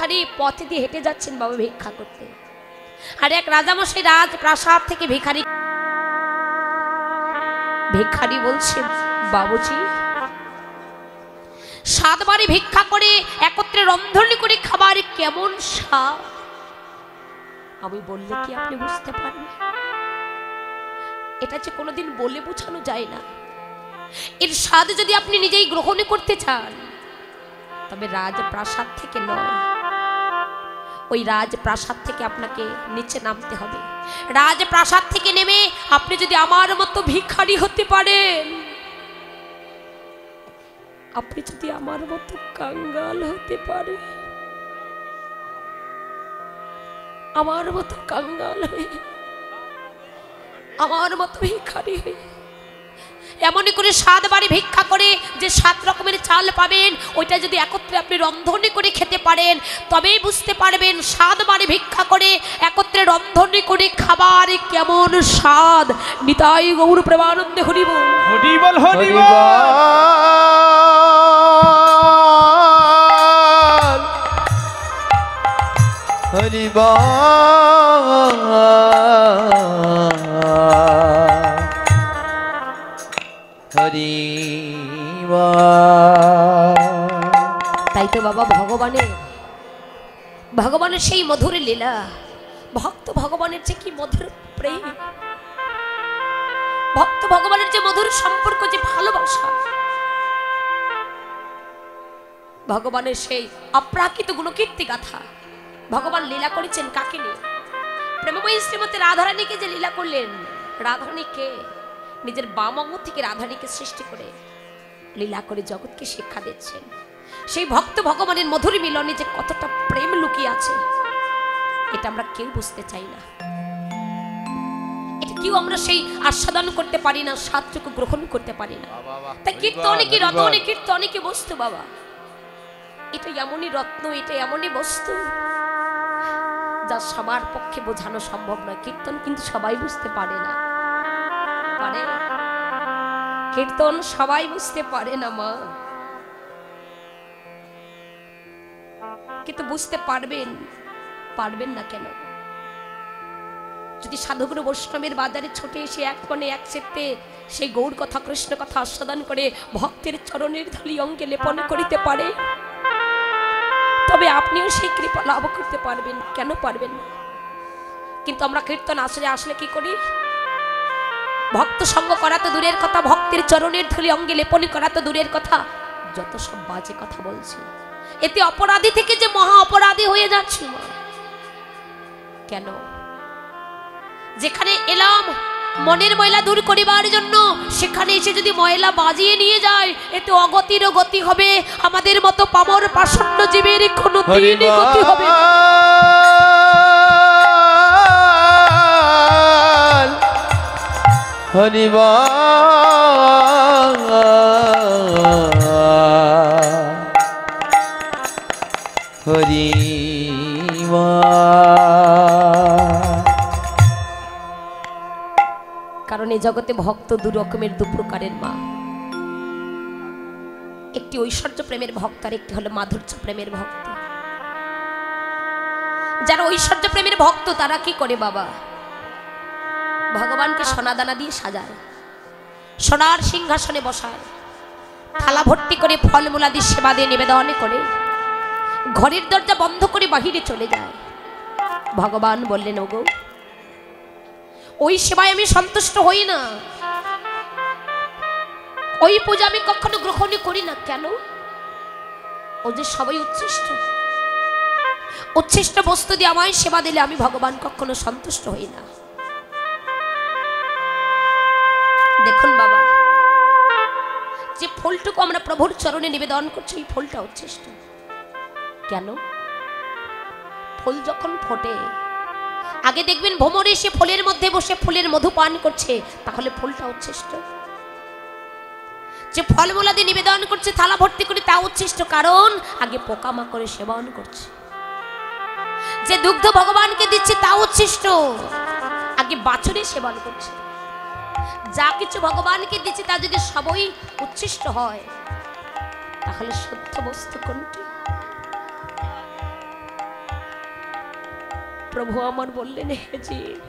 ভিখারি পথে দিয়ে হেঁটে যাচ্ছেন বাবা ভিক্ষা করতে। আর এক রাজামশাই রাজপ্রাসাদ থেকে ভিখারি বলছে, বাবুজি 7 বারে ভিক্ষা করে একত্রে রন্ধন করে খাবার কেমন স্বাদ, আমি বললে কি আপনি বুঝতে পারবেন? এটা যে কোনোদিন বলে বোঝানো যায় না। এর স্বাদ যদি আপনি নিজেই গ্রহণ করতে চান, তবে রাজপ্রাসাদ থেকে নয়, ওই রাজপ্রাসাদ থেকে আপনাকে নিচে নামতে হবে। রাজপ্রাসাদ থেকে নেমে আপনি যদি আমার মতো ভিখারি হতে পারেন, আপনি যদি আমার মতো কাঙ্গাল হতে পারেন, আমার মতো কাঙ্গাল হয়ে, আমার মতো ভিখারি হয়ে, এমনই করে 7 বারে ভিক্ষা করে যে 7 রকমের চাল পাবেন, ওইটা যদি একত্রে আপনি রন্ধনে করে খেতে পারেন, তবেই বুঝতে পারবেন 7 বারে ভিক্ষা করে একত্রে রন্ধনে করে খাবার কেমন স্বাদ। নিতাই গৌর প্রেমানন্দে হরিবল হরিবল হরিবল হরিবল তাই তো বাবা ভগবানের সেই মধুর লীলা, ভক্ত ভগবানের যে কি মধুর প্রেম, ভক্ত ভগবানের যে মধুর সম্পর্ক, যে ভালোবাসা, ভগবানের সেই অপ্রাকৃত গুণকীর্তি গাথা। ভগবান লীলা করেছেন কাকে নিয়ে? প্রেমময়ী শ্রীমতী রাধারানীকে যে লীলা করলেন, রাধারানীকে নিজের বাম অঙ্গ থেকে রাধারানীকে সৃষ্টি করে লীলা করে জগৎকে শিক্ষা দিচ্ছেন। সেই ভক্ত ভগবানের মধুর মিলনে যে কতটা প্রেম লুকিয়ে আছে, এটা আমরা কেউ বুঝতে চাই না, এটা কেউ আমরা সেই আস্বাদন করতে পারি না, স্বাদটুকু গ্রহণ করতে পারি না। তাই কীর্তনে কি রতনে কীর্তনে কি বস্তু বাবা, এটা এমনই রত্ন, এটা এমনই বস্তু যা সবার পক্ষে বোঝানো সম্ভব নয়। কীর্তন কিন্তু সবাই বুঝতে পারে না, পারে? কীর্তন সবাই বুঝতে পারে না মা, কিন্তু বুঝতে পারবেন না কেন? যদি সাধুগুরু বৈষ্ণবের বাজারে ছুটে এসে এক কোণে এক চিত্তে সেই গৌর কথা কৃষ্ণ কথা আস্বাদন করে ভক্তের চরণের ধুলি অঙ্গে লেপন করিতে পারে, তবে আপনিও সেই কৃপা লাভ করতে পারবেন। কেন পারবেন না? কিন্তু আমরা কীর্তন আসলে কি করি? ভক্ত সঙ্গ করা তো দূরের কথা, ভক্তের চরণের ধুলি অঙ্গে লেপন করা তো দূরের কথা, যত সব বাজে কথা বলছি, এতে অপরাধী থেকে যে মহা অপরাধী হয়ে যাচ্ছে। কেন? যেখানে এলাম মনের ময়লা দূর করিবার জন্য, সেখানে এসে যদি ময়লা বাজিয়ে নিয়ে যায়, এতে অগতিরও গতি হবে। আমাদের মতো পামর পাষণ্ড জীবের কোনো দিনই গতি হবে না। হরিবল কারণ এই জগতে ভক্ত 2 রকমের, 2 প্রকারের মা। একটি ঐশ্বর্য প্রেমের ভক্ত, আর একটি হলো মাধুর্য প্রেমের ভক্ত। যারা ঐশ্বর্য প্রেমের ভক্ত তারা কি করে বাবা? ভগবানকে সোনাদানা দিয়ে সাজায়, সোনার সিংহাসনে বসায়, থালা ভর্তি করে ফলমূলাদি সেবা দিয়ে নিবেদন করে, ঘরের দরজা বন্ধ করে বাহিরে চলে যায়। ভগবান বললেন, ওগো ওই সেবায় আমি সন্তুষ্ট হই না, ওই পূজা আমি কখনো গ্রহণ করি না। কেন? ও যে সবাই উচ্ছিষ্ট বস্তু দিয়ে আমায় সেবা দিলে আমি ভগবান কখনো সন্তুষ্ট হই না। দেখুন বাবা, যে ফুলটুকু আমরা প্রভুর চরণে নিবেদন করছি, এই ফুলটা উচ্ছিষ্ট। কেন? ফুল যখন ফোটে, আগে দেখবেন ভ্রমরে এসে ফুলের মধ্যে বসে ফুলের মধু পান করছে, তাহলে ফুলটা উচ্ছিষ্ট। যে ফলমূলা দিয়ে নিবেদন করছে থালা ভর্তি করে, তা উচ্ছিষ্ট, কারণ আগে পোকামাকড়ে সেবন করছে। যে দুগ্ধ ভগবানকে দিচ্ছে তা উচ্ছিষ্ট, আগে বাছুরে সেবন করছে। যা কিছু ভগবানকে দিচ্ছে তা যদি সবই উচ্ছিষ্ট হয়, তাহলে শুদ্ধ বস্তু কোনটি? প্রভু আমার বললেন, হে জীব,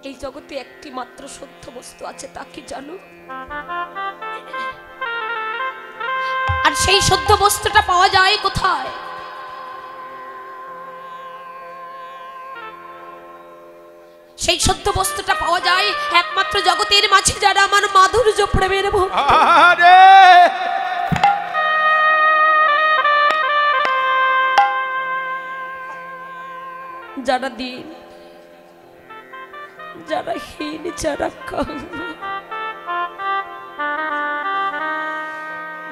এই জগতে একটি মাত্র সত্য বস্তু আছে, তা কি জানো? আর সেই সত্য বস্তুটা পাওয়া যায় কোথায়? সেই সত্য বস্তুটা পাওয়া যায় একমাত্র জগতের মাঝে যারা আমার মাধুর্য প্রেমের ভক্ত। যারা দিন, যারা হীন, যারা কম,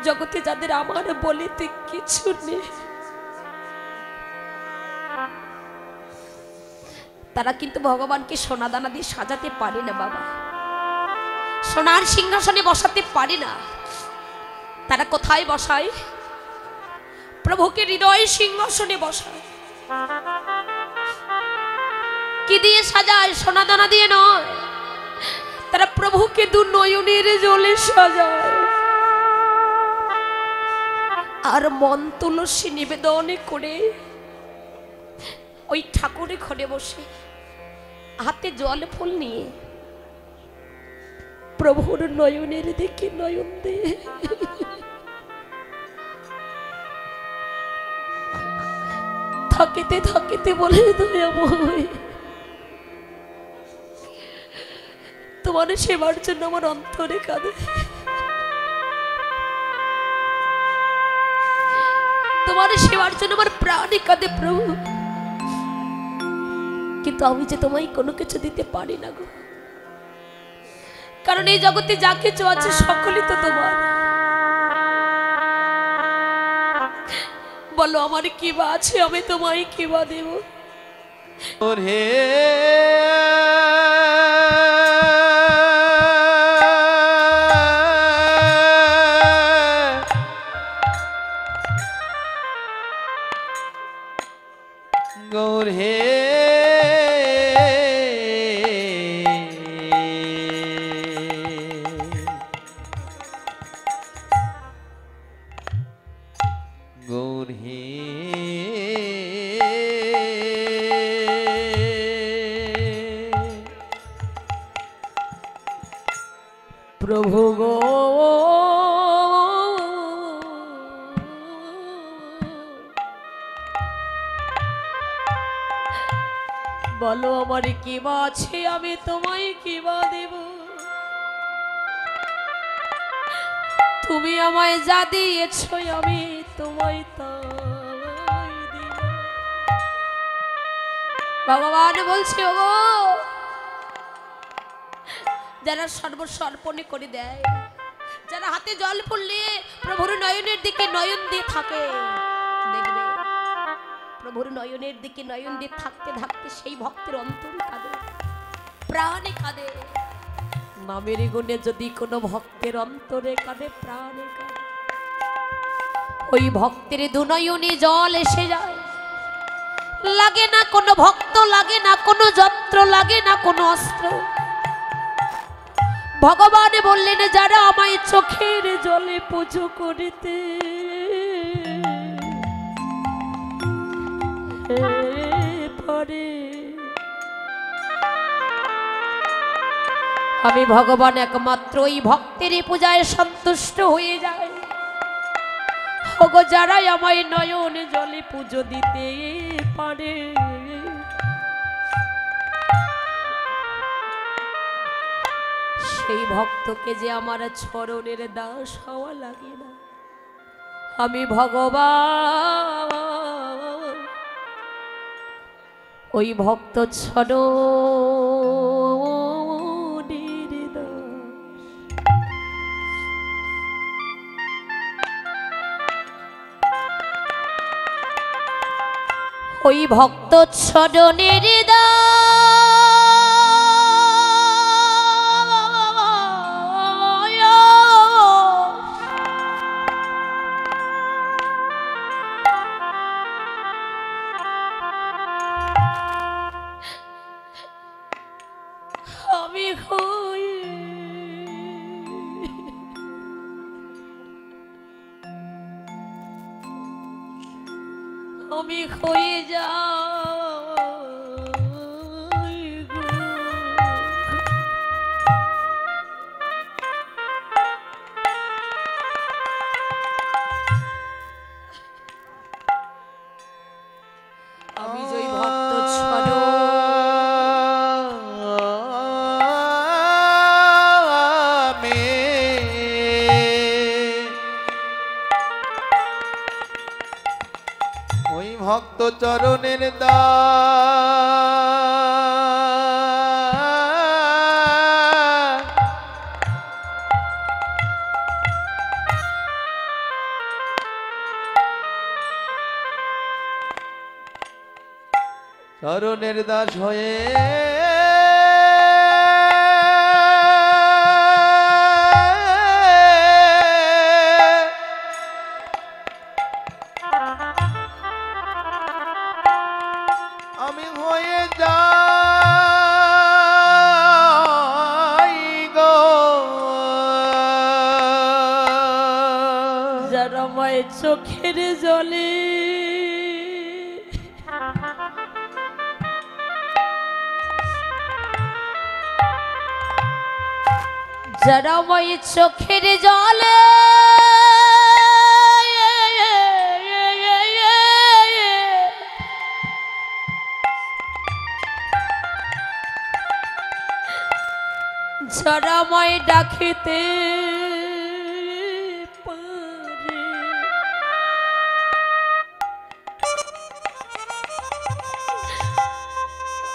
জগতে যাদের আমার বলিতে কিছু নেই, তারা কিন্তু ভগবানকে সোনা দানা দিয়ে সাজাতে পারে না বাবা, সোনার সিংহাসনে বসাতে পারে না। তারা কোথায় বসায়? প্রভুকে হৃদয় সিংহাসনে বসায়। কি দিয়ে সাজায়? সোনা দানা দিয়ে নয়, তারা প্রভুকে দু নয়নের জলে সাজায়। আর মন তুলসী নিবেদন করে ওই ঠাকুরের ঘরে বসে হাতে জল ফুল নিয়ে প্রভুর নয়নের দিকে নয়ন দিয়ে থাকিতে থাকিতে বলে, দয়াময়, তোমার সেবার জন্য আমার অন্তরে কাঁদে, তোমার সেবার জন্য আমার প্রাণে কাঁদে প্রভু, কিন্তু আমি যে তোমায় কোনো কিছু দিতে পারি না গো, কারণ এই জগতে যা কিছু আছে সকলই তো তোমার। বলো আমার কি বা আছে, আমি তোমায় কি বা দেব? হে গৌর হে গৌর হে প্রভু গো, বলো আমার কি বা আছে, আমি তোমায় কি বা দেব? তুমি আমায় যা দিয়েছ আমি তোমায় তাই দিব। ভগবান বলছে, ওগো, যারা সর্বস্ব অর্পণে করে দেয়, যারা হাতে জল ফুল নিয়ে প্রভুর নয়নের দিকে নয়ন দিয়ে থাকে, দেখবে প্রভুর নয়নের দিকে নয়ন দিয়ে থাকতে থাকতে সেই ভক্তের অন্তর কাঁদে, প্রাণে কাঁদে। নামের গুণে যদি কোনো ভক্তের অন্তরে কাঁদে, প্রাণে কাঁদে, ওই ভক্তের দুনয়নে জল এসে যায়। লাগে না কোনো ভক্ত, লাগে না কোনো যন্ত্র, লাগে না কোনো অস্ত্র। ভগবান বললেন, যারা আমায় চোখের জলে পুজো করিতে পারে, আমি ভগবান একমাত্র ওই ভক্তেরই পূজায় সন্তুষ্ট হয়ে যায়। ওগো, যারাই আমায় নয়ন জলে পুজো দিতে পারে, সেই ভক্তকে যে আমার চরণের দাস হওয়া লাগে না। আমি ভগবান ওই ভক্ত চরণের দাস। ওই ভক্ত চরণের দাস। আমি হয়ে যাই গো। আমি জয় ভক্ত ছড়ো ওই ভক্ত চরণের দা চরণের দাস হয়ে আমি হয়ে যাই গো। যারা মায়ের চোখের জলে যারা মায়ের চোখের জলে যারা মায় ডাকিতে পারে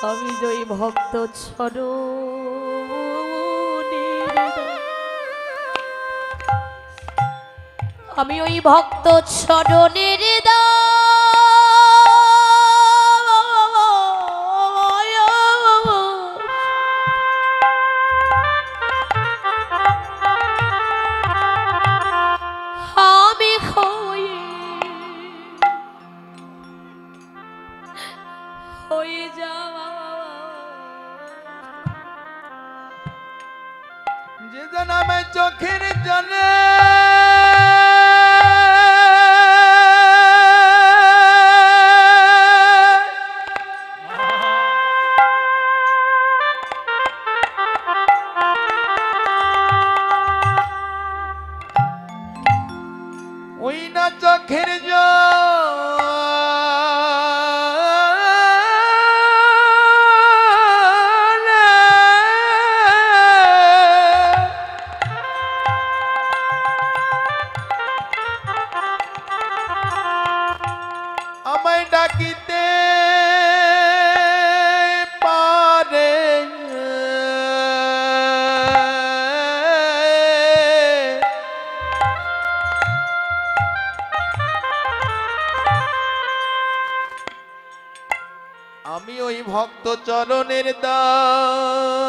আমি জয় ভক্ত ছড়ো আমি ওই ভক্ত চরণের আমি হয়ে যাওয়া যে জানামে চোখের জলে ওই না চোখের আমায় ডাকিতে পারে আমি ওই ভক্ত চরণের দাস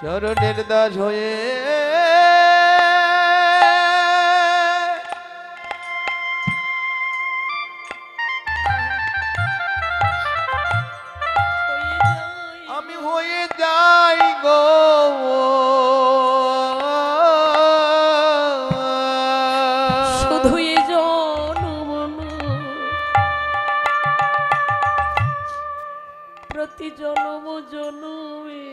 চরণের দাস হয়ে আমি হয়ে যাই গো। শুধু এ জনম প্রতি জনম জনমে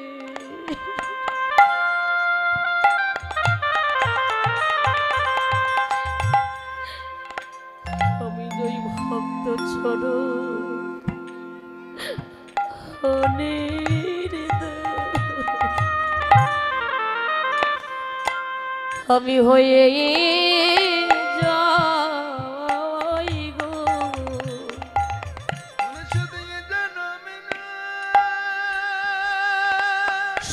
আমি জয় ভক্ত ছড়ো আমি হয়ে যাই গো।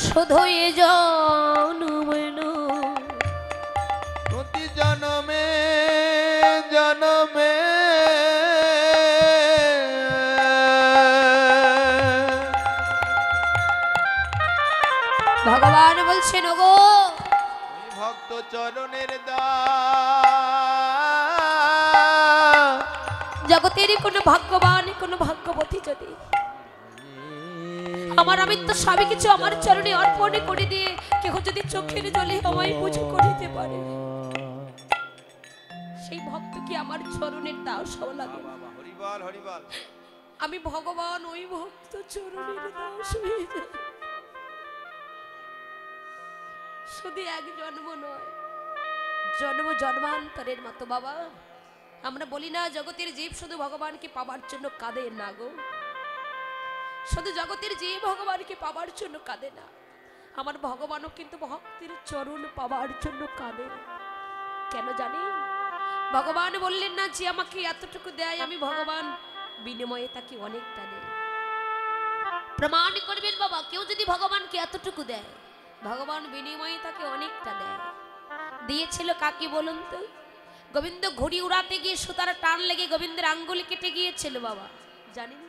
শুধু এ জনমে প্রতি জনমে জনমে ভগবান বলছেন ওগো ভক্ত চরণের দাস জগতের কোন ভাগ্যবান কোন ভাগ্যবতী যদি আমার আমি তো সবই কিছু আমার চরণে অর্পণ করে দিয়ে কেহ যদি চোখের জলে আমায় পুজো করিতে পারে, সেই ভক্ত কি আমার চরণের দাস হওয়া লাগে? হরিবল হরিবল। আমি ভগবান ওই ভক্ত চরণের দাস হয়ে যাই। শুধু এক জন্ম নয়, জন্ম জন্মান্তরের মতো বাবা। আমরা বলি না জগতের জীব শুধু ভগবানকে পাবার জন্য কাঁদে না গো, শুধু জগতের জীব ভগবানকে পাবার জন্য কাঁদে না, আমার ভগবানও কিন্তু ভক্তের চরণ পাবার জন্য কাঁদে। কেন জানি? ভগবান বললেন না যে আমাকে এতটুকু দেয়, আমি ভগবান বিনিময়ে তাকে অনেকটা দেয়। প্রমাণ করবেন বাবা, কেউ যদি ভগবানকে এতটুকু দেয়, ভগবান বিনিময়ে তাকে অনেকটা দেয়। দিয়েছিল কাকে বলুন তো? গোবিন্দ ঘুড়ি উড়াতে গিয়ে সুতার টান লেগে গোবিন্দের আঙ্গুল কেটে গিয়েছিল বাবা, জানেন?